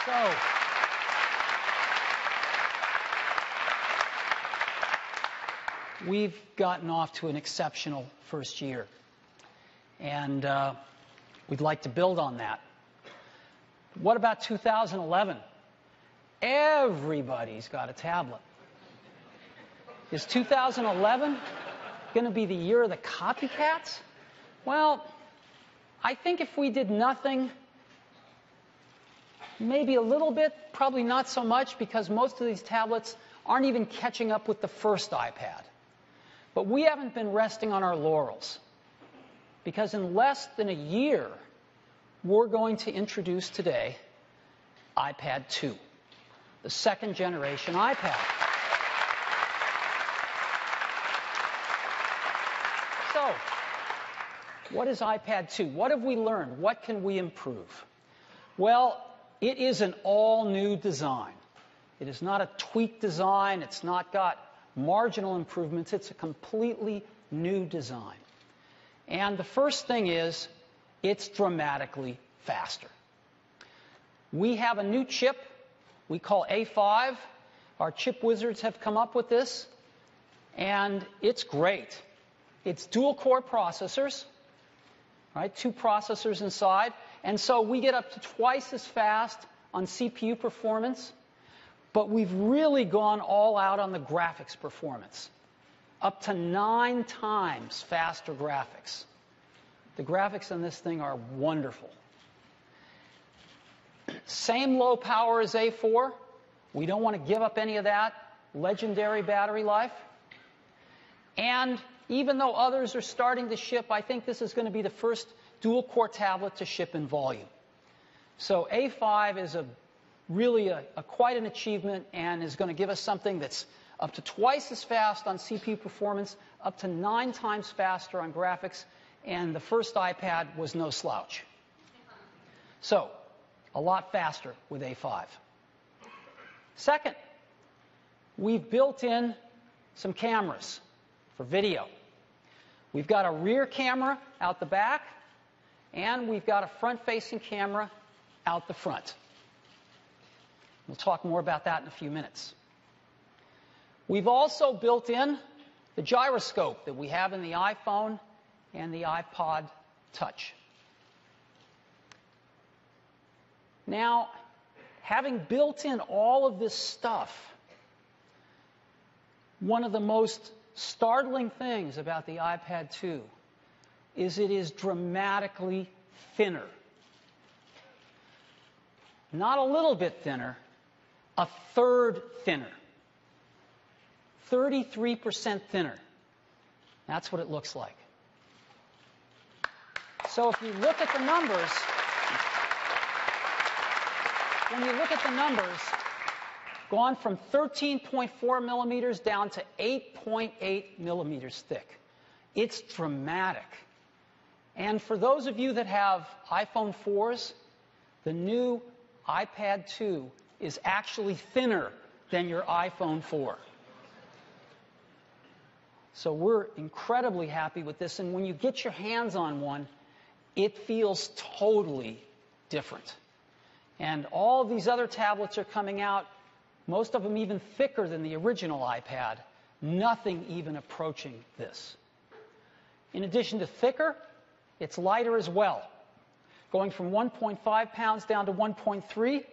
So, we've gotten off to an exceptional first year, and we'd like to build on that. What about 2011? Everybody's got a tablet. Is 2011 going to be the year of the copycats? Well, I think if we did nothing, maybe a little bit, probably not so much, because most of these tablets aren't even catching up with the first iPad. But we haven't been resting on our laurels, because in less than a year, we're going to introduce today iPad 2, the second generation iPad. So, what is iPad 2? What have we learned? What can we improve? Well, it is an all-new design. It is not a tweaked design. It's not got marginal improvements. It's a completely new design. And the first thing is, it's dramatically faster. We have a new chip we call A5. Our chip wizards have come up with this, and it's great. It's dual-core processors, right? 2 processors inside. And so we get up to twice as fast on CPU performance, but we've really gone all out on the graphics performance. Up to 9 times faster graphics. The graphics on this thing are wonderful. Same low power as A4. We don't want to give up any of that legendary battery life. And even though others are starting to ship, I think this is going to be the first dual-core tablet to ship in volume. So A5 is really quite an achievement, and is going to give us something that's up to twice as fast on CPU performance, up to 9 times faster on graphics, and the first iPad was no slouch. So, a lot faster with A5. Second, we've built in some cameras for video. We've got a rear camera out the back, and we've got a front-facing camera out the front. We'll talk more about that in a few minutes. We've also built in the gyroscope that we have in the iPhone and the iPod Touch. Now, having built in all of this stuff, one of the most startling things about the iPad 2 is it is dramatically thinner. Not a little bit thinner, a third thinner. 33% thinner. That's what it looks like. So if you look at the numbers, when you look at the numbers, gone from 13.4 millimeters down to 8.8 millimeters thick. It's dramatic. And for those of you that have iPhone 4s, the new iPad 2 is actually thinner than your iPhone 4. So we're incredibly happy with this, and when you get your hands on one, it feels totally different. And all of these other tablets are coming out, most of them even thicker than the original iPad, nothing even approaching this. In addition to thicker, it's lighter as well, going from 1.5 pounds down to 1.3.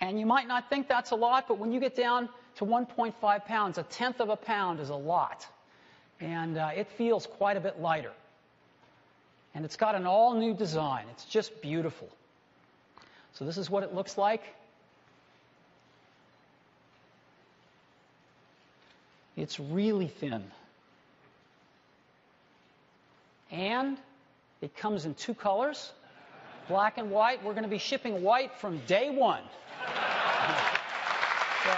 And you might not think that's a lot, but when you get down to 1.5 pounds, 1/10 of a pound is a lot. And it feels quite a bit lighter. And it's got an all-new design. It's just beautiful. So this is what it looks like. It's really thin. And it comes in 2 colors, black and white. We're going to be shipping white from day 1. So,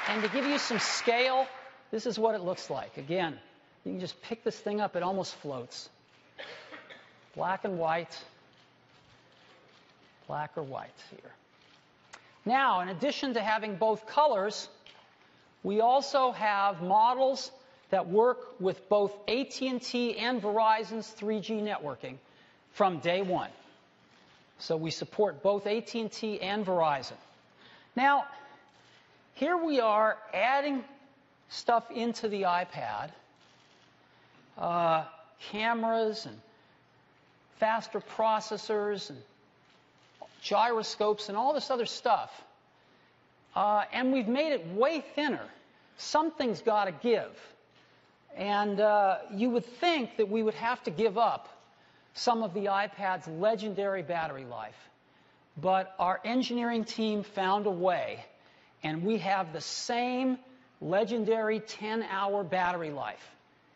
and to give you some scale, this is what it looks like. Again, you can just pick this thing up. It almost floats. Black and white. Black or white here. Now, in addition to having both colors, we also have models that work with both AT&T and Verizon's 3G networking from day one. So we support both AT&T and Verizon. Now, here we are adding stuff into the iPad, cameras and faster processors and gyroscopes and all this other stuff. And we've made it way thinner. Something's got to give. And you would think that we would have to give up some of the iPad's legendary battery life. But our engineering team found a way, and we have the same legendary 10-hour battery life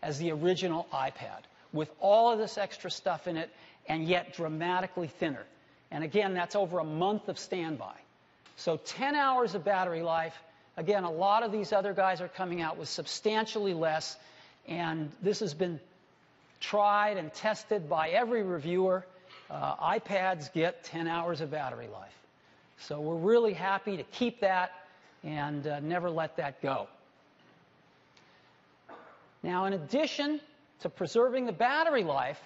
as the original iPad, with all of this extra stuff in it, and yet dramatically thinner. And again, that's over a month of standby. So 10 hours of battery life. Again, a lot of these other guys are coming out with substantially less, and this has been tried and tested by every reviewer. iPads get 10 hours of battery life. So we're really happy to keep that and never let that go. Now, in addition to preserving the battery life,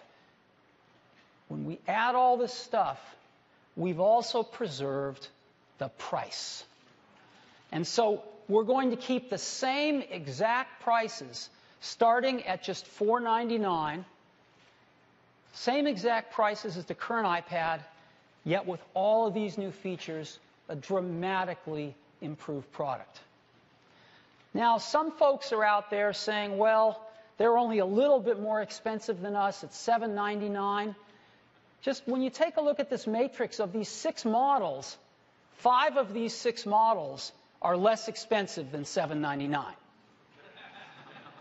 when we add all this stuff, we've also preserved the price. And so we're going to keep the same exact prices starting at just $499, same exact prices as the current iPad, yet with all of these new features, a dramatically improved product. Now, some folks are out there saying, well, they're only a little bit more expensive than us at $799. Just when you take a look at this matrix of these 6 models, 5 of these 6 models are less expensive than $799.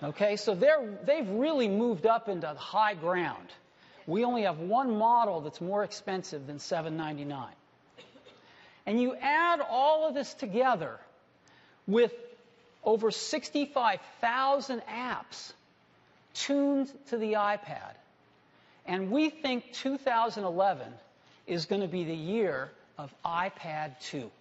Okay, so they've really moved up into the high ground. We only have one model that's more expensive than $799. And you add all of this together with over 65,000 apps tuned to the iPad. And we think 2011 is going to be the year of iPad 2.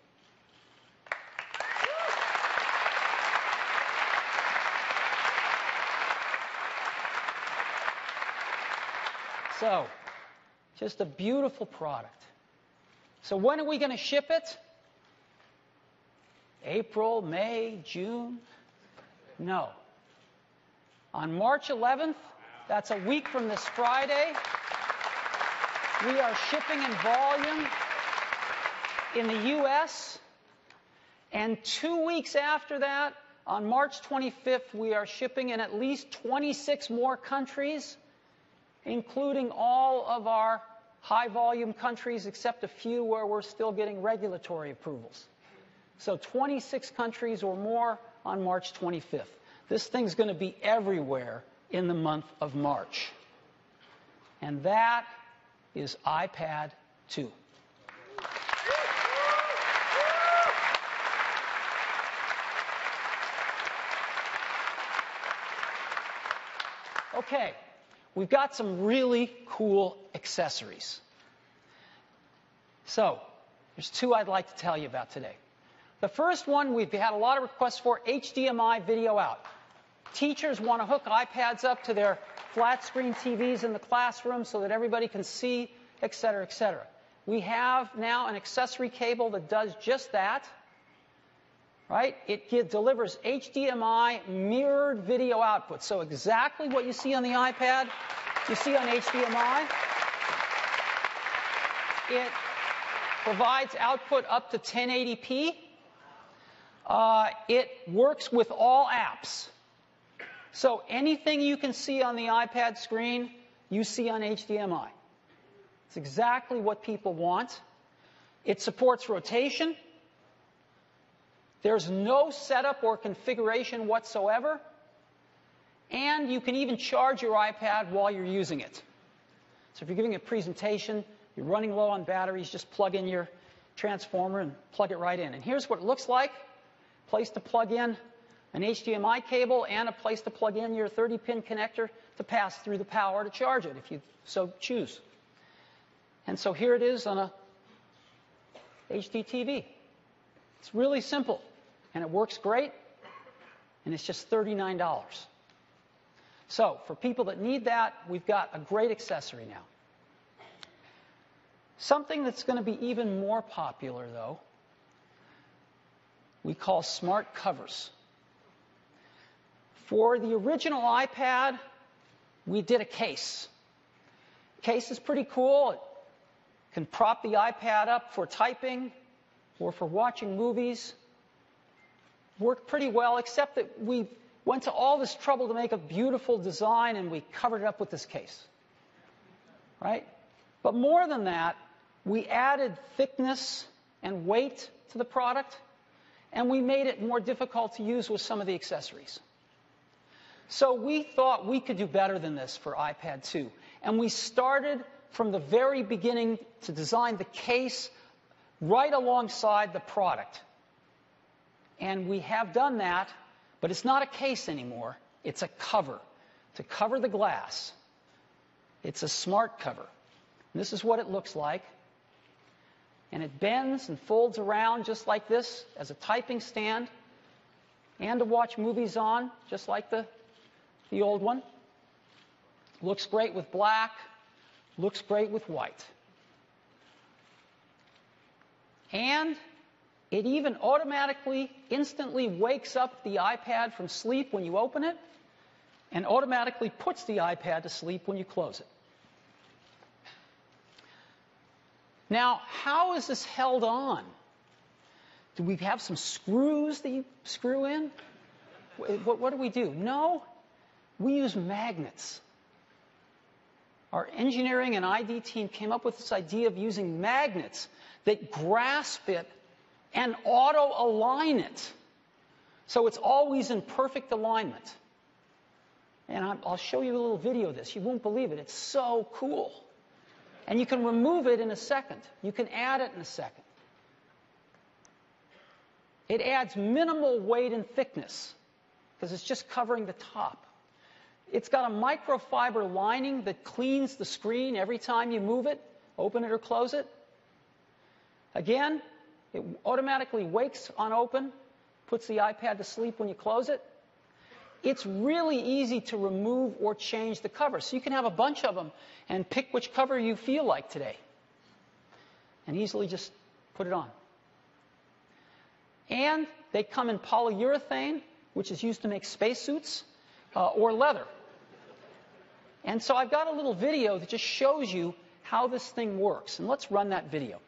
So, just a beautiful product. So when are we going to ship it? April, May, June? No. On March 11th, that's a week from this Friday, we are shipping in volume in the U.S. And 2 weeks after that, on March 25th, we are shipping in at least 26 more countries, including all of our high-volume countries except a few where we're still getting regulatory approvals. So 26 countries or more on March 25th. This thing's going to be everywhere in the month of March. And that is iPad 2. Okay, we've got some really cool accessories. So, there's 2 I'd like to tell you about today. The first one, we've had a lot of requests for HDMI video out. Teachers want to hook iPads up to their flat-screen TVs in the classroom so that everybody can see, et cetera, et cetera. We have now an accessory cable that does just that. Right? It delivers HDMI mirrored video output. So exactly what you see on the iPad, you see on HDMI. It provides output up to 1080p. It works with all apps. So anything you can see on the iPad screen, you see on HDMI. It's exactly what people want. It supports rotation. There's no setup or configuration whatsoever. And you can even charge your iPad while you're using it. So if you're giving a presentation, you're running low on batteries, just plug in your transformer and plug it right in. And here's what it looks like. Place to plug in an HDMI cable and a place to plug in your 30-pin connector to pass through the power to charge it, if you so choose. And so here it is on a HD TV. It's really simple, and it works great, and it's just $39. So for people that need that, we've got a great accessory now. Something that's going to be even more popular, though, we call smart covers. For the original iPad, we did a case. Case is pretty cool. It can prop the iPad up for typing or for watching movies. Worked pretty well, except that we went to all this trouble to make a beautiful design, and we covered it up with this case. Right? But more than that, we added thickness and weight to the product, and we made it more difficult to use with some of the accessories. So we thought we could do better than this for iPad 2. And we started from the very beginning to design the case right alongside the product. And we have done that, but it's not a case anymore. It's a cover to cover the glass. It's a smart cover. And this is what it looks like. And it bends and folds around just like this as a typing stand and to watch movies on, just like the old one. Looks great with black. Looks great with white. And it even automatically, instantly wakes up the iPad from sleep when you open it and automatically puts the iPad to sleep when you close it. Now, how is this held on? Do we have some screws that you screw in? What do we do? No, we use magnets. Our engineering and ID team came up with this idea of using magnets that grasp it and auto-align it. So it's always in perfect alignment. And I'll show you a little video of this. You won't believe it. It's so cool. And you can remove it in a second. You can add it in a second. It adds minimal weight and thickness because it's just covering the top. It's got a microfiber lining that cleans the screen every time you move it, open it or close it. Again, it automatically wakes on open, puts the iPad to sleep when you close it. It's really easy to remove or change the cover. So you can have a bunch of them and pick which cover you feel like today. And easily just put it on. And they come in polyurethane, which is used to make spacesuits, or leather. And so I've got a little video that just shows you how this thing works. And let's run that video.